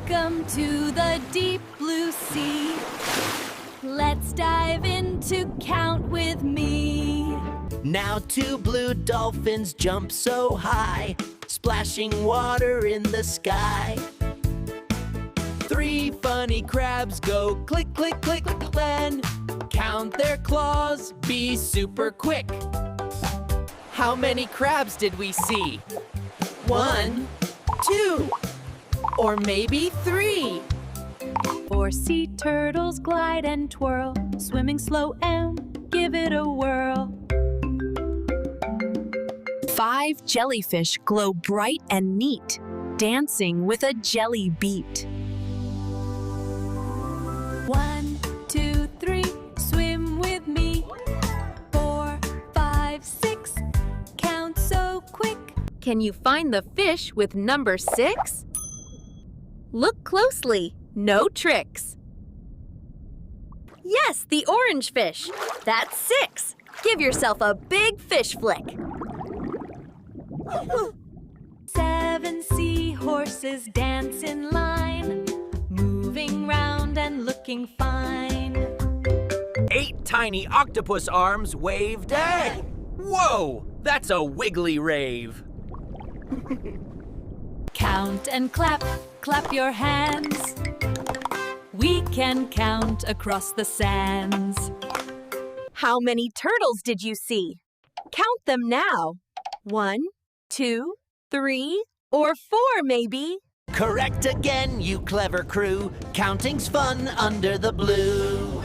Welcome to the deep blue sea. Let's dive in to count with me. Now 2 blue dolphins jump so high, splashing water in the sky. 3 funny crabs go click, click, click, then count their claws, be super quick. How many crabs did we see? 1, 2, or maybe 3. 4 sea turtles glide and twirl, swimming slow and give it a whirl. 5 jellyfish glow bright and neat, dancing with a jelly beat. 1, 2, 3, swim with me. 4, 5, 6, count so quick. Can you find the fish with number 6? Look closely, no tricks. Yes, the orange fish. That's 6. Give yourself a big fish flick. 7 seahorses dance in line, moving round and looking fine. 8 tiny octopus arms waved at. Whoa, that's a wiggly rave. Count and clap, clap your hands. We can count across the sands. How many turtles did you see? Count them now. 1, 2, 3, or 4 maybe. Correct again, you clever crew. Counting's fun under the blue.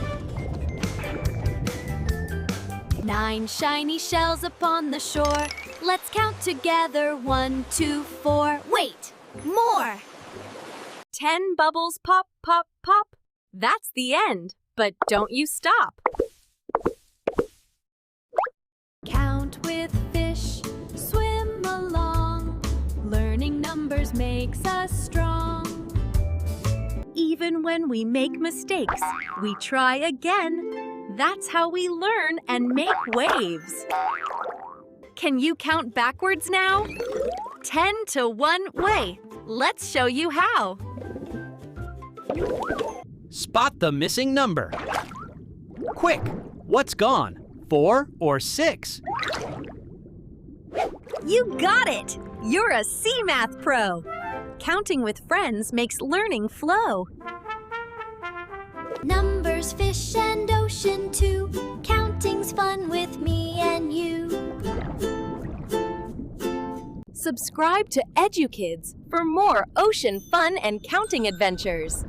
9 shiny shells upon the shore. Let's count together. 1, 2, 4. Wait, more. 10 bubbles pop, pop, pop. That's the end, but don't you stop. Count with fish, swim along. Learning numbers makes us strong. Even when we make mistakes, we try again. That's how we learn and make waves. Can you count backwards now? 10 to 1 way. Let's show you how. Spot the missing number. Quick, what's gone? 4 or 6? You got it! You're a sea math pro. Counting with friends makes learning flow. Numbers, fish, and ocean too. Counting's fun with me and you. Subscribe to EduKids for more ocean fun and counting adventures.